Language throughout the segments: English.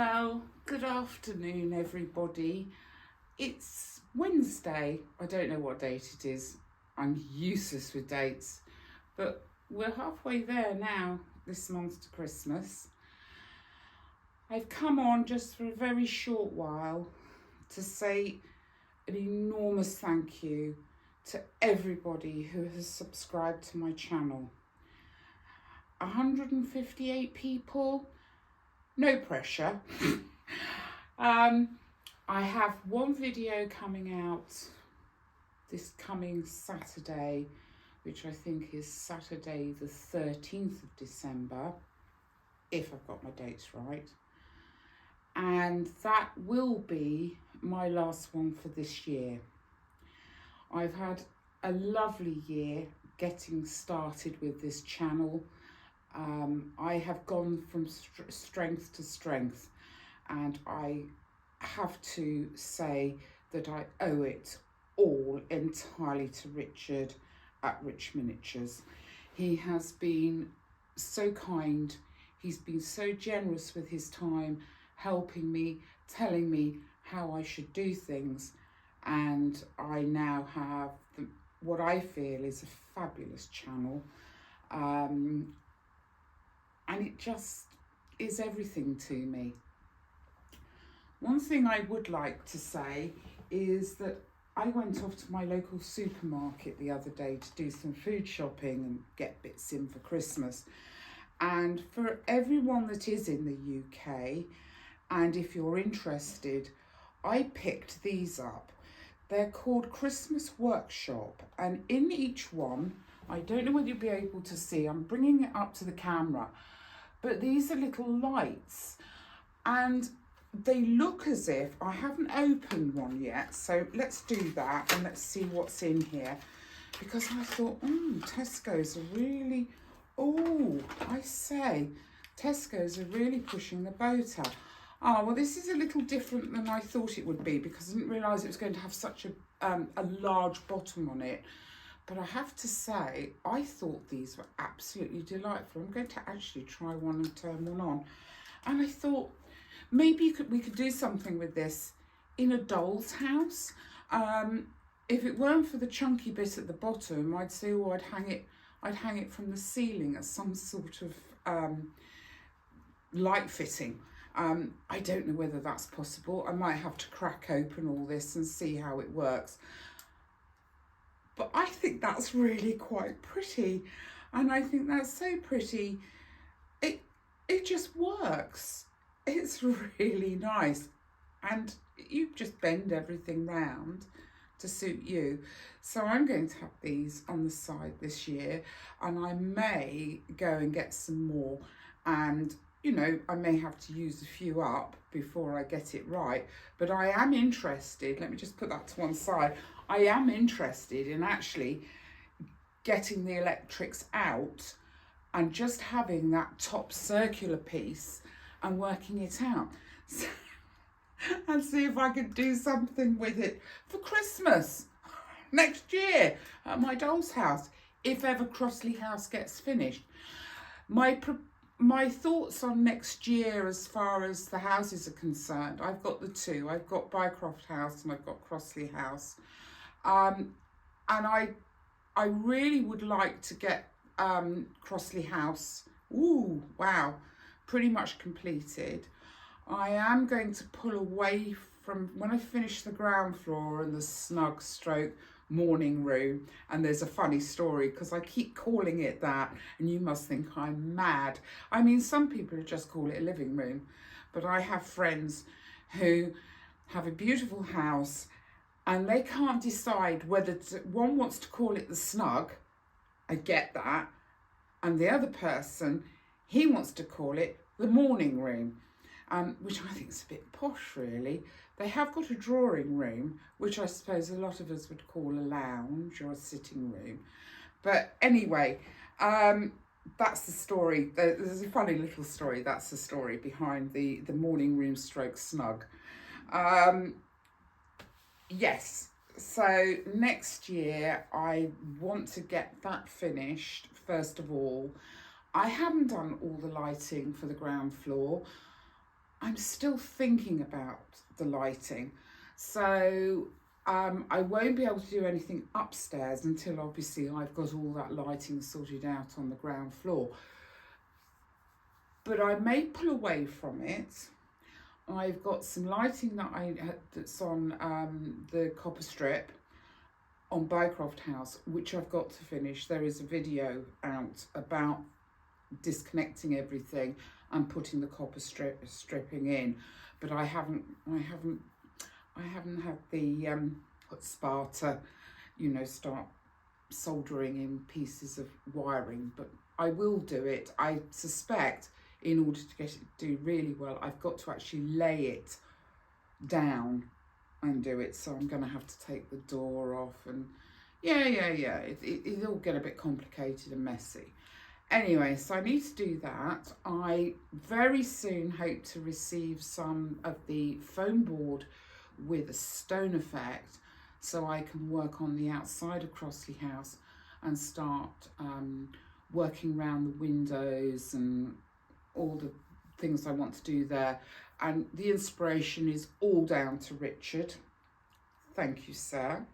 Well, good afternoon, everybody. It's Wednesday. I don't know what date it is. I'm useless with dates, but we're halfway there now, this month to Christmas. I've come on just for a very short while to say an enormous thank you to everybody who has subscribed to my channel. 158 people. No pressure. I have one video coming out this coming Saturday, which I think is Saturday the 13th of December, if I've got my dates right. And that will be my last one for this year. I've had a lovely year getting started with this channel. I have gone from strength to strength, and I have to say that I owe it all entirely to Richard at Rich Miniatures. He has been so kind, he's been so generous with his time, helping me, telling me how I should do things, and I now have what I feel is a fabulous channel. And it just is everything to me. One thing I would like to say is that I went off to my local supermarket the other day to do some food shopping and get bits in for Christmas. And for everyone that is in the UK, and if you're interested, I picked these up. They're called Christmas Workshop, and in each one, I don't know whether you'll be able to see, I'm bringing it up to the camera, but these are little lights, and they look as if, I haven't opened one yet, so let's do that and let's see what's in here. Because I thought, Tesco's are really, I say, Tesco's are really pushing the boat out. Oh, well, this is a little different than I thought it would be, because I didn't realise it was going to have such a large bottom on it. But I have to say, I thought these were absolutely delightful. I'm going to actually try one and turn one on. And I thought, maybe we could do something with this in a doll's house. If it weren't for the chunky bit at the bottom, I'd say, I'd hang it from the ceiling as some sort of light fitting. I don't know whether that's possible. I might have to crack open all this and see how it works. But I think that's really quite pretty. And I think that's so pretty. It just works. It's really nice. And you just bend everything round to suit you. So I'm going to have these on the side this year, and I may go and get some more. And you know, I may have to use a few up before I get it right, but I am interested, let me just put that to one side, I am interested in actually getting the electrics out and just having that top circular piece and working it out. So, and see if I could do something with it for Christmas next year at my doll's house, if ever Crossley House gets finished. My thoughts on next year as far as the houses are concerned, I've got the two. I've got Bycroft House and I've got Crossley House. And I really would like to get Crossley House, pretty much completed. I am going to pull away from, when I finish the ground floor and the snug stroke morning room, and there's a funny story because I keep calling it that and you must think I'm mad. I mean, some people just call it a living room, but I have friends who have a beautiful house and they can't decide whether one wants to call it the snug, I get that, and the other person, he wants to call it the morning room, which I think is a bit posh really. They have got a drawing room, which I suppose a lot of us would call a lounge or a sitting room. But anyway, that's the story. There's a funny little story. That's the story behind the morning room stroke snug. Yes, so next year I want to get that finished first of all. I haven't done all the lighting for the ground floor. I'm still thinking about the lighting. So I won't be able to do anything upstairs until obviously I've got all that lighting sorted out on the ground floor. But I may pull away from it. I've got some lighting that's on the copper strip on Bycroft House, which I've got to finish. There is a video out about disconnecting everything and putting the copper stripping in, but I haven't had the Sparta, start soldering in pieces of wiring, but I will do it. I suspect in order to get it to do really well, I've got to actually lay it down and do it. So I'm going to have to take the door off, and it'll get a bit complicated and messy. Anyway, so I need to do that. I very soon hope to receive some of the foam board with a stone effect, so I can work on the outside of Crossley House and start working around the windows and all the things I want to do there. And the inspiration is all down to Richard. Thank you, sir.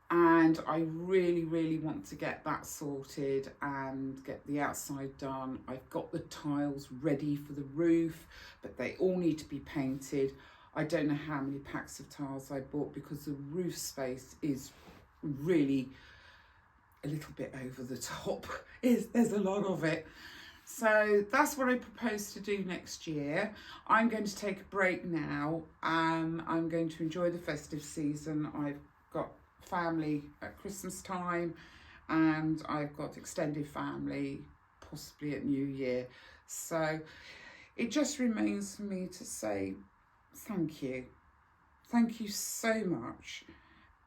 And I really, really want to get that sorted and get the outside done. I've got the tiles ready for the roof, but they all need to be painted. I don't know how many packs of tiles I bought because the roof space is really a little bit over the top. There's a lot of it. So that's what I propose to do next year. I'm going to take a break now. I'm going to enjoy the festive season. I've got family at Christmas time, and I've got extended family possibly at New Year. So it just remains for me to say thank you. Thank you so much.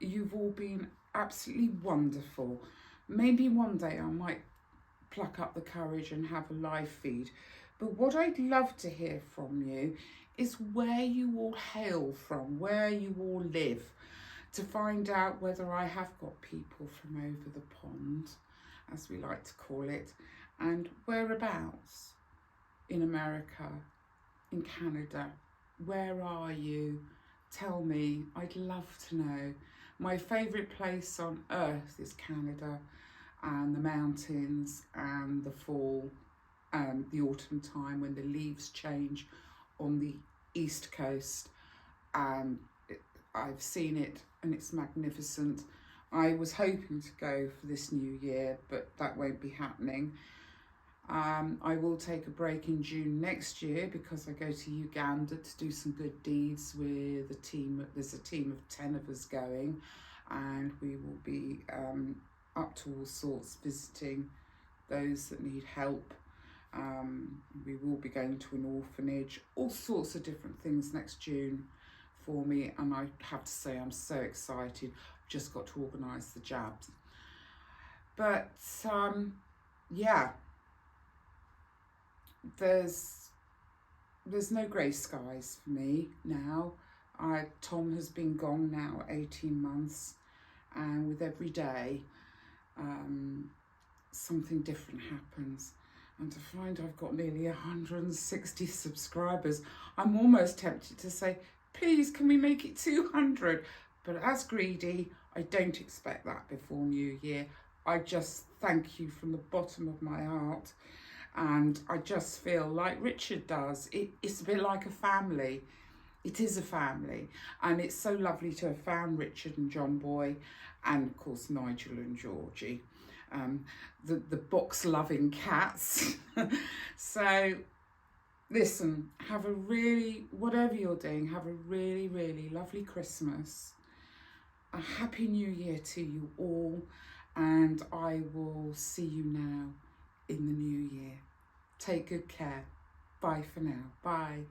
You've all been absolutely wonderful. Maybe one day I might pluck up the courage and have a live feed. But what I'd love to hear from you is where you all hail from, where you all live, to find out whether I have got people from over the pond, as we like to call it, and whereabouts in America, in Canada. Where are you? Tell me, I'd love to know. My favourite place on earth is Canada, and the mountains and the fall and the autumn time when the leaves change on the east coast. I've seen it and it's magnificent. I was hoping to go for this new year, but that won't be happening. I will take a break in June next year because I go to Uganda to do some good deeds with a team. There's a team of 10 of us going, and we will be up to all sorts, visiting those that need help. We will be going to an orphanage, all sorts of different things next June for me, and I have to say I'm so excited. I've just got to organise the jabs. But yeah, there's no grey skies for me now. Tom has been gone now 18 months, and with every day something different happens. And to find I've got nearly 160 subscribers, I'm almost tempted to say, please, can we make it 200? But as greedy, I don't expect that before New Year. I just thank you from the bottom of my heart. And I just feel like Richard does. It's a bit like a family. It is a family. And it's so lovely to have found Richard and John Boy, and of course Nigel and Georgie, the box-loving cats. So listen, whatever you're doing, have a really, really lovely Christmas. A happy New Year to you all, and I will see you now in the new year. Take good care. Bye for now. Bye.